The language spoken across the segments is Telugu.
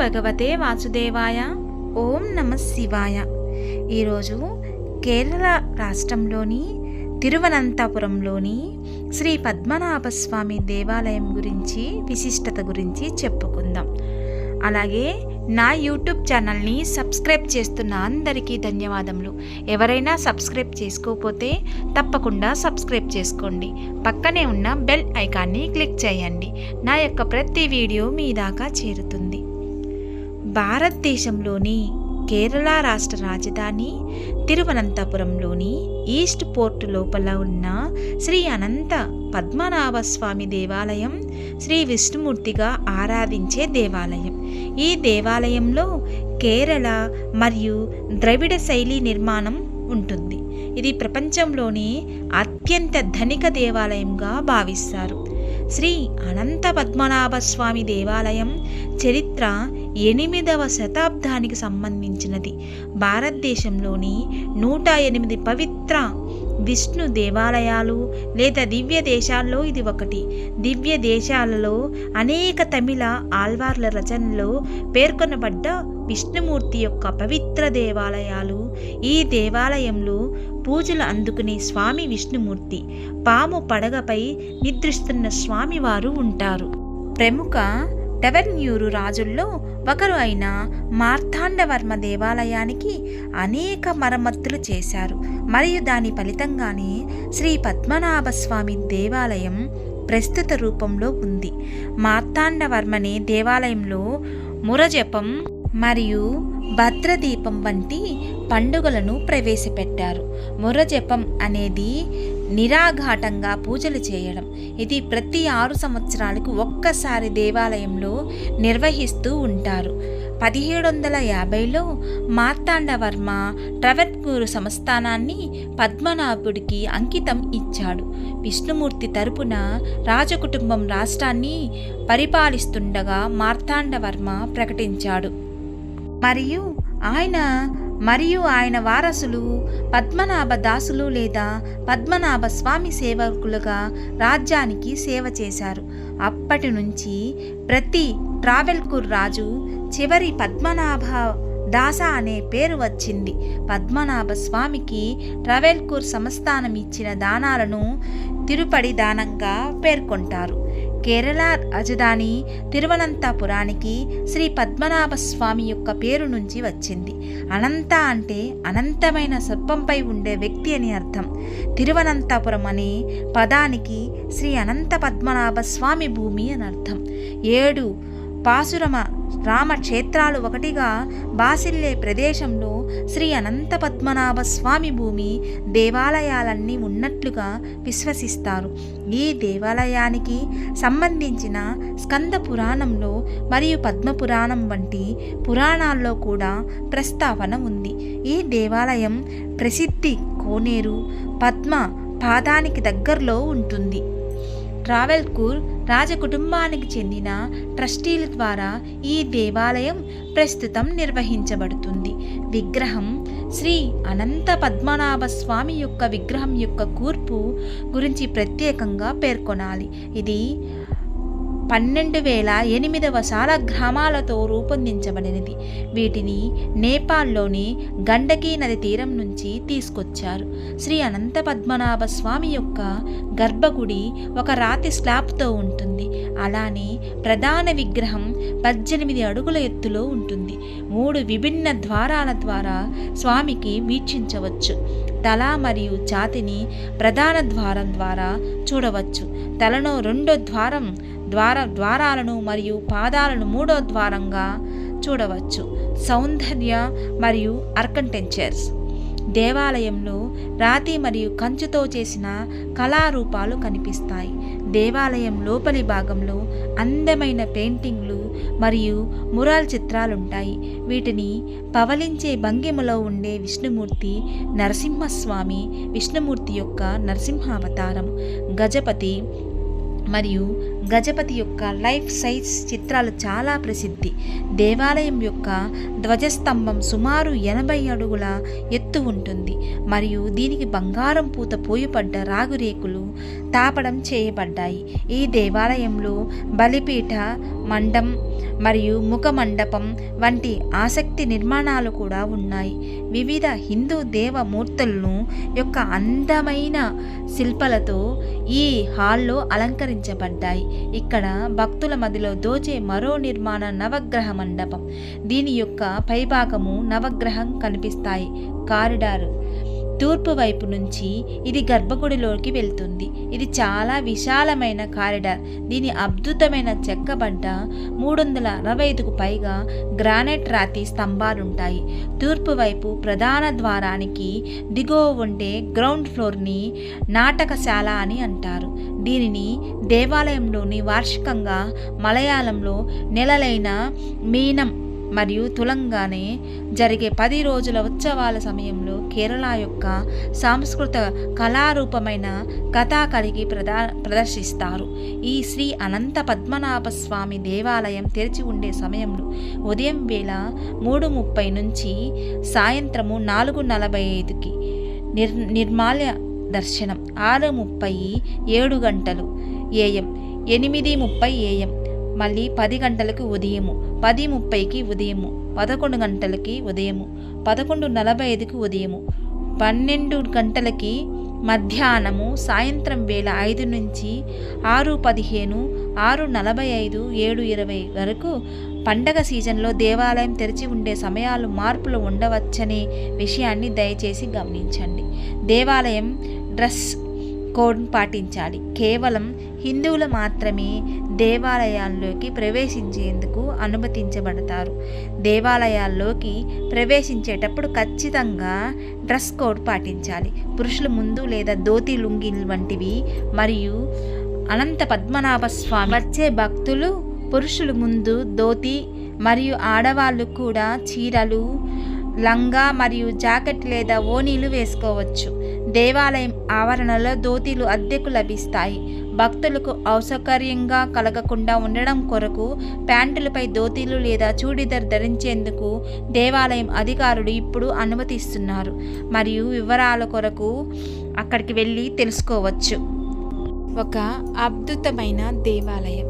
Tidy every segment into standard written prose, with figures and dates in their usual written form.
భగవతే వాసుదేవాయ. ఓం నమః శివాయ. ఈరోజు కేరళ రాష్ట్రంలోని తిరువనంతపురంలోని శ్రీ పద్మనాభస్వామి దేవాలయం గురించి విశిష్టత గురించి చెప్పుకుందాం. అలాగే నా యూట్యూబ్ ఛానల్ని సబ్స్క్రైబ్ చేస్తున్న అందరికీ ధన్యవాదములు. ఎవరైనా సబ్స్క్రైబ్ చేసుకోకపోతే తప్పకుండా సబ్స్క్రైబ్ చేసుకోండి. పక్కనే ఉన్న బెల్ ఐకాన్ని క్లిక్ చేయండి. నా యొక్క ప్రతి వీడియో మీ దాకా చేరుతుంది. భారతదేశంలోని కేరళ రాష్ట్ర రాజధాని తిరువనంతపురంలోని ఈస్ట్ పోర్ట్ లోపల ఉన్న శ్రీ అనంత పద్మనాభస్వామి దేవాలయం శ్రీ విష్ణుమూర్తిగా ఆరాధించే దేవాలయం. ఈ దేవాలయంలో కేరళ మరియు ద్రవిడ శైలి నిర్మాణం ఉంటుంది. ఇది ప్రపంచంలోని అత్యంత ధనిక దేవాలయంగా భావిస్తారు. శ్రీ అనంత పద్మనాభస్వామి దేవాలయం చరిత్ర 8వ శతాబ్దానికి సంబంధించినది. భారతదేశంలోని 108 పవిత్ర విష్ణు దేవాలయాలు లేదా దివ్య దేశాల్లో ఇది ఒకటి. దివ్య దేశాలలో అనేక తమిళ ఆల్వార్ల రచనలో పేర్కొనబడ్డ విష్ణుమూర్తి యొక్క పవిత్ర దేవాలయాలు. ఈ దేవాలయంలో పూజలు అందుకునే స్వామి విష్ణుమూర్తి, పాము పడగపై నిద్రిస్తున్న స్వామివారు ఉంటారు. ప్రముఖ టెవెన్యూరు రాజుల్లో ఒకరు అయిన మార్తాండవర్మ దేవాలయానికి అనేక మరమ్మతులు చేశారు మరియు దాని ఫలితంగానే శ్రీ పద్మనాభస్వామి దేవాలయం ప్రస్తుత రూపంలో ఉంది. మార్తాండవర్మనే దేవాలయంలో మురజపం మరియు భద్రదీపం వంటి పండుగలను ప్రవేశపెట్టారు. మురజపం అనేది నిరాఘాటంగా పూజలు చేయడం. ఇది ప్రతి 6 సంవత్సరాలకు ఒక్కసారి దేవాలయంలో నిర్వహిస్తూ ఉంటారు. 1750లో మార్తాండవర్మ ట్రవెన్కూరు సంస్థానాన్ని పద్మనాభుడికి అంకితం ఇచ్చాడు. విష్ణుమూర్తి తరపున రాజకుటుంబం రాష్ట్రాన్ని పరిపాలిస్తుండగా మార్తాండవర్మ ప్రకటించాడు. మరియు ఆయన వారసులు పద్మనాభ దాసులు లేదా పద్మనాభ స్వామి సేవకులుగా రాజ్యానికి సేవ చేశారు. అప్పటి నుంచి ప్రతి ట్రావెల్కూర్ రాజు చివరి పద్మనాభ దాస అనే పేరు వచ్చింది. పద్మనాభ స్వామికి ట్రావెల్కూర్ సంస్థానం ఇచ్చిన దానాలను తిరుపడి దానంగా పేర్కొంటారు. కేరళ రాజధాని తిరువనంతపురానికి శ్రీ పద్మనాభ స్వామి యొక్క పేరు నుంచి వచ్చింది. అనంత అంటే అనంతమైన సర్పంపై ఉండే వ్యక్తి అని అర్థం. తిరువనంతపురం అనే పదానికి శ్రీ అనంత పద్మనాభ స్వామి భూమి అని అర్థం. 7 పాసురమ రామ క్షేత్రాలు ఒకటిగా బాసిల్లే ప్రదేశంలో శ్రీ అనంత పద్మనాభ స్వామి భూమి దేవాలయాలన్నీ ఉన్నట్లుగా విశ్వసిస్తారు. ఈ దేవాలయానికి సంబంధించిన స్కంద పురాణంలో మరియు పద్మపురాణం వంటి పురాణాల్లో కూడా ప్రస్తావన ఉంది. ఈ దేవాలయం ప్రసిద్ధి కోనేరు పద్మ పాదానికి దగ్గరలో ఉంటుంది. ట్రావెల్కూర్ రాజకుటుంబానికి చెందిన ట్రస్టీల ద్వారా ఈ దేవాలయం ప్రస్తుతం నిర్వహించబడుతుంది. విగ్రహం శ్రీ అనంత పద్మనాభ స్వామి యొక్క విగ్రహం యొక్క కూర్పు గురించి ప్రత్యేకంగా పేర్కొనాలి. ఇది 12,800 శాలగ్రామాలతో రూపొందించబడినది. వీటిని నేపాల్లోని గండకీ నది తీరం నుంచి తీసుకొచ్చారు. శ్రీ అనంత పద్మనాభ స్వామి యొక్క గర్భగుడి ఒక రాతి స్లాబ్తో ఉంటుంది. అలానే ప్రధాన విగ్రహం 18 అడుగుల ఎత్తులో ఉంటుంది. 3 విభిన్న ద్వారాల ద్వారా స్వామికి వీక్షించవచ్చు. తల మరియు ఛాతిని ప్రధాన ద్వారం ద్వారా చూడవచ్చు. తలను 2 ద్వారాలను మరియు పాదాలను 3వ ద్వారంగా చూడవచ్చు. సౌందర్య మరియు ఆర్కిటెక్చర్స్. దేవాలయంలో రాతి మరియు కంచుతో చేసిన కళారూపాలు కనిపిస్తాయి. దేవాలయం లోపలి భాగంలో అందమైన పెయింటింగ్లు మరియు మురాల్ చిత్రాలుంటాయి. వీటిని పవలించే భంగిమలో ఉండే విష్ణుమూర్తి నరసింహస్వామి, విష్ణుమూర్తి యొక్క నరసింహావతారం, గజపతి మరియు గజపతి యొక్క లైఫ్ సైజ్ చిత్రాలు చాలా ప్రసిద్ధి. దేవాలయం యొక్క ధ్వజస్తంభం సుమారు 80 అడుగుల ఎత్తు ఉంటుంది మరియు దీనికి బంగారం పూత పోయబడ్డ రాగురేకులు తాపడం చేయబడ్డాయి. ఈ దేవాలయంలో బలిపీఠ, మండం మరియు ముఖ మండపం వంటి ఆసక్తి నిర్మాణాలు కూడా ఉన్నాయి. వివిధ హిందూ దేవమూర్తులను యొక్క అందమైన శిల్పాలతో ఈ హాల్లో అలంకరించబడ్డాయి. ఇక్కడ భక్తుల మధ్యలో దోచే మరో నిర్మాణ నవగ్రహ మండపం. దీని యొక్క పైభాగము నవగ్రహం కనిపిస్తాయి. కారిడారు తూర్పు వైపు నుంచి ఇది గర్భగుడిలోకి వెళ్తుంది. ఇది చాలా విశాలమైన కారిడార్. దీని అద్భుతమైన చెక్కబడ్డ 365కు పైగా గ్రానైట్ రాతి స్తంభాలుంటాయి. తూర్పు వైపు ప్రధాన ద్వారానికి దిగువ ఉండే గ్రౌండ్ ఫ్లోర్ని నాటకశాల అని అంటారు. దీనిని దేవాలయంలోని వార్షికంగా మలయాళంలో నెలలైన మీనం మరియు తులంగానే జరిగే 10 రోజుల ఉత్సవాల సమయంలో కేరళ యొక్క సాంస్కృతిక కళారూపమైన కథాకళికి ప్రదర్శిస్తారు. ఈ శ్రీ అనంత పద్మనాభ స్వామి దేవాలయం తెరిచి ఉండే సమయంలో ఉదయం వేళ 3:30 నుంచి సాయంత్రము 4:45కి నిర్మాల్య దర్శనం, 6:30 7 గంటలు AM, 8:30 AM, మళ్ళీ 10 గంటలకు ఉదయము, 10:30కి ఉదయము, 11 గంటలకి ఉదయము, 11:45కి ఉదయము, 12 గంటలకి మధ్యాహ్నము, సాయంత్రం వేళ 5 నుంచి 6:15, 6:45, 7:20 వరకు. పండగ సీజన్లో దేవాలయం తెరిచి ఉండే సమయాలు మార్పులు ఉండవచ్చనే విషయాన్ని దయచేసి గమనించండి. దేవాలయం డ్రెస్ కోడ్ పాటించాలి. కేవలం హిందువులు మాత్రమే దేవాలయాల్లోకి ప్రవేశించేందుకు అనుమతించబడతారు. దేవాలయాల్లోకి ప్రవేశించేటప్పుడు ఖచ్చితంగా డ్రెస్ కోడ్ పాటించాలి. పురుషులు ముందు లేదా ధోతి, లుంగి వంటివి మరియు అనంత పద్మనాభ స్వామి వచ్చే భక్తులు పురుషులు ముందు ధోతి మరియు ఆడవాళ్ళు కూడా చీరలు, లంగా మరియు జాకెట్ లేదా ఓనీలు వేసుకోవచ్చు. దేవాలయం ఆవరణలో ధోతీలు అద్దెకు లభిస్తాయి. భక్తులకు అసౌకర్యంగా కలగకుండా ఉండడం కొరకు ప్యాంటులపై ధోతీలు లేదా చూడీదార్ ధరించేందుకు దేవాలయం అధికారులు ఇప్పుడు అనుమతిస్తున్నారు. మరియు వివరాల కొరకు అక్కడికి వెళ్ళి తెలుసుకోవచ్చు. ఒక అద్భుతమైన దేవాలయం.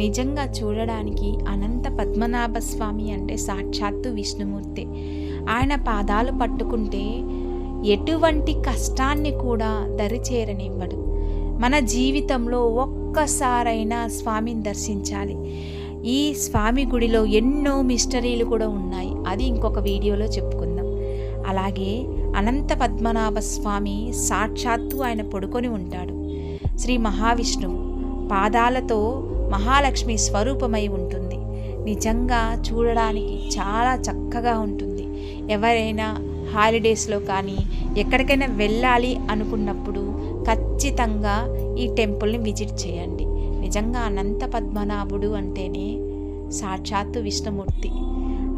నిజంగా చూడడానికి అనంత పద్మనాభ స్వామి అంటే సాక్షాత్తు విష్ణుమూర్తి. ఆయన పాదాలు పట్టుకుంటే ఎటువంటి కష్టాన్ని కూడా దరిచేరనివ్వడు. మన జీవితంలో ఒక్కసారైనా స్వామిని దర్శించాలి. ఈ స్వామి గుడిలో ఎన్నో మిస్టరీలు కూడా ఉన్నాయి. అది ఇంకొక వీడియోలో చెప్పుకుందాం. అలాగే అనంత పద్మనాభ స్వామి సాక్షాత్తు ఆయన పడుకొని ఉంటాడు. శ్రీ మహావిష్ణువు పాదాలతో మహాలక్ష్మి స్వరూపమై ఉంటుంది. నిజంగా చూడడానికి చాలా చక్కగా ఉంటుంది. ఎవరైనా హాలిడేస్లో కానీ ఎక్కడికైనా వెళ్ళాలి అనుకున్నప్పుడు ఖచ్చితంగా ఈ టెంపుల్ని విజిట్ చేయండి. నిజంగా అనంత పద్మనాభుడు అంటేనే సాక్షాత్తు విష్ణుమూర్తి.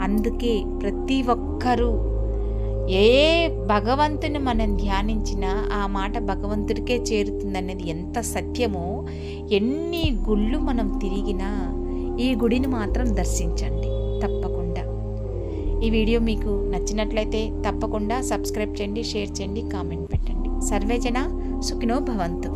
అందుకే ప్రతి ఒక్కరూ ఏ భగవంతుని మనం ధ్యానించినా ఆ మాట భగవంతుడికే చేరుతుందనేది ఎంత సత్యమో, ఎన్ని గుళ్ళు మనం తిరిగినా ఈ గుడిని మాత్రం దర్శించండి తప్పకుండా. ఈ వీడియో మీకు నచ్చినట్లయితే తప్పకుండా సబ్స్క్రైబ్ చేయండి, షేర్ చేయండి, కామెంట్ పెట్టండి. సర్వేజన సుఖినో భవంతు.